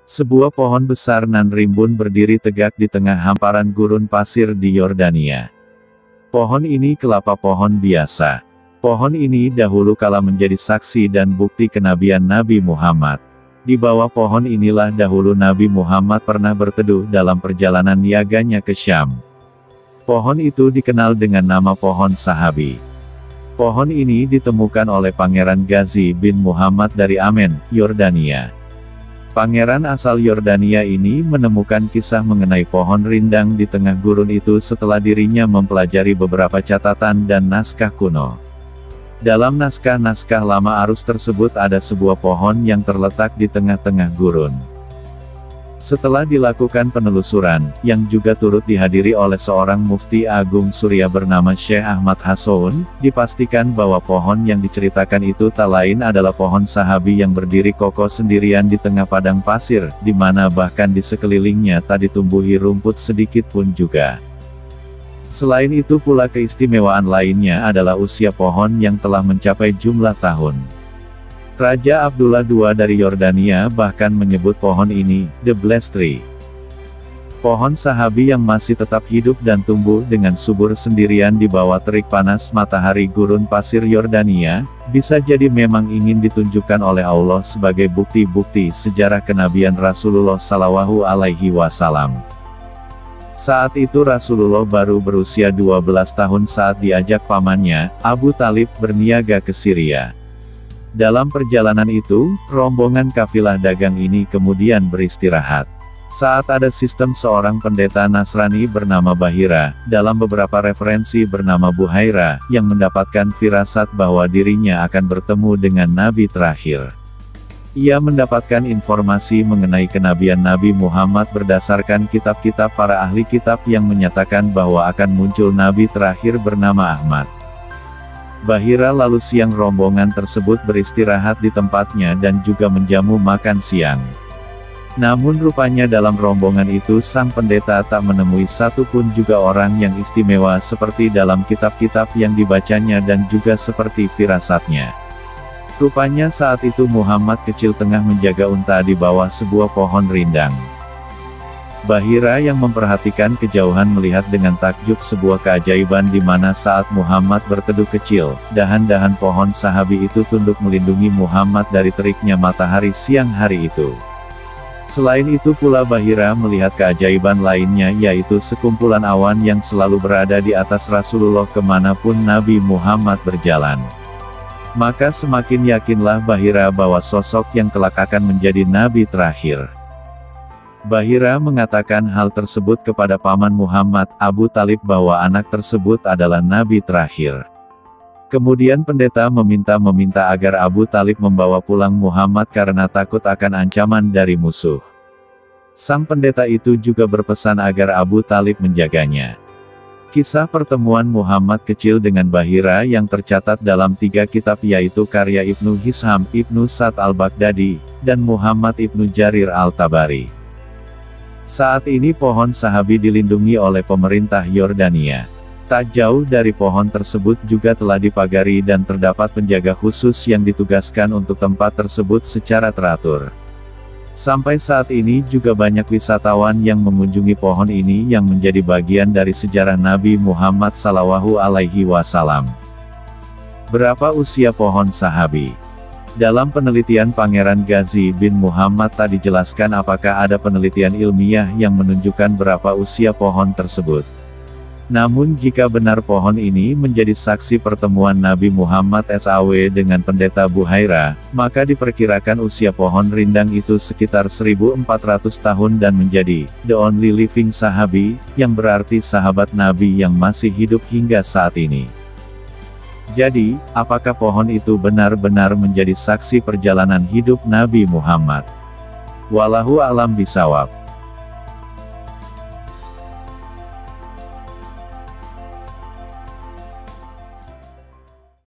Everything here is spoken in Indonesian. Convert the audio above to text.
Sebuah pohon besar nan rimbun berdiri tegak di tengah hamparan gurun pasir di Yordania. Pohon ini kelapa pohon biasa. Pohon ini dahulu kala menjadi saksi dan bukti kenabian Nabi Muhammad. Di bawah pohon inilah dahulu Nabi Muhammad pernah berteduh dalam perjalanan niaganya ke Syam. Pohon itu dikenal dengan nama pohon Sahabi. Pohon ini ditemukan oleh Pangeran Ghazi bin Muhammad dari Amen, Yordania. Pangeran asal Yordania ini menemukan kisah mengenai pohon rindang di tengah gurun itu setelah dirinya mempelajari beberapa catatan dan naskah kuno. Dalam naskah-naskah lama Arus tersebut ada sebuah pohon yang terletak di tengah-tengah gurun. Setelah dilakukan penelusuran, yang juga turut dihadiri oleh seorang mufti agung Suriah bernama Syekh Ahmad Hassoun, dipastikan bahwa pohon yang diceritakan itu tak lain adalah pohon Sahabi yang berdiri kokoh sendirian di tengah padang pasir, di mana bahkan di sekelilingnya tak ditumbuhi rumput sedikit pun juga. Selain itu pula keistimewaan lainnya adalah usia pohon yang telah mencapai jumlah tahun. Raja Abdullah II dari Yordania bahkan menyebut pohon ini, The Blessed Tree. Pohon Sahabi yang masih tetap hidup dan tumbuh dengan subur sendirian di bawah terik panas matahari gurun pasir Yordania, bisa jadi memang ingin ditunjukkan oleh Allah sebagai bukti-bukti sejarah kenabian Rasulullah Shallallahu Alaihi Wasallam. Saat itu Rasulullah baru berusia 12 tahun saat diajak pamannya, Abu Talib, berniaga ke Syria. Dalam perjalanan itu, rombongan kafilah dagang ini kemudian beristirahat. Saat ada sistem seorang pendeta Nasrani bernama Bahira, dalam beberapa referensi bernama Buhaira, yang mendapatkan firasat bahwa dirinya akan bertemu dengan Nabi terakhir. Ia mendapatkan informasi mengenai kenabian Nabi Muhammad berdasarkan kitab-kitab para ahli kitab yang menyatakan bahwa akan muncul Nabi terakhir bernama Ahmad. Bahira lalu siang rombongan tersebut beristirahat di tempatnya dan juga menjamu makan siang. Namun rupanya dalam rombongan itu sang pendeta tak menemui satu pun juga orang yang istimewa seperti dalam kitab-kitab yang dibacanya dan juga seperti firasatnya. Rupanya saat itu Muhammad kecil tengah menjaga unta di bawah sebuah pohon rindang. Bahira yang memperhatikan kejauhan melihat dengan takjub sebuah keajaiban di mana saat Muhammad berteduh kecil, dahan-dahan pohon Sahabi itu tunduk melindungi Muhammad dari teriknya matahari siang hari itu. Selain itu pula Bahira melihat keajaiban lainnya yaitu sekumpulan awan yang selalu berada di atas Rasulullah kemanapun Nabi Muhammad berjalan. Maka semakin yakinlah Bahira bahwa sosok yang kelak akan menjadi Nabi terakhir. Bahira mengatakan hal tersebut kepada paman Muhammad, Abu Talib bahwa anak tersebut adalah Nabi terakhir. Kemudian pendeta meminta agar Abu Talib membawa pulang Muhammad karena takut akan ancaman dari musuh. Sang pendeta itu juga berpesan agar Abu Talib menjaganya. Kisah pertemuan Muhammad kecil dengan Bahira yang tercatat dalam 3 kitab yaitu karya Ibnu Hisham, Ibnu Sa'd al-Baghdadi, dan Muhammad Ibnu Jarir al-Tabari. Saat ini pohon Sahabi dilindungi oleh pemerintah Yordania. Tak jauh dari pohon tersebut juga telah dipagari dan terdapat penjaga khusus yang ditugaskan untuk tempat tersebut secara teratur. Sampai saat ini juga banyak wisatawan yang mengunjungi pohon ini yang menjadi bagian dari sejarah Nabi Muhammad SAW. Berapa usia pohon Sahabi? Dalam penelitian Pangeran Ghazi bin Muhammad tak dijelaskan apakah ada penelitian ilmiah yang menunjukkan berapa usia pohon tersebut. Namun jika benar pohon ini menjadi saksi pertemuan Nabi Muhammad SAW dengan pendeta Buhaira, maka diperkirakan usia pohon rindang itu sekitar 1400 tahun dan menjadi the only living Sahabi, yang berarti sahabat Nabi yang masih hidup hingga saat ini. Jadi, apakah pohon itu benar-benar menjadi saksi perjalanan hidup Nabi Muhammad? Wallahu a'lam bishawab.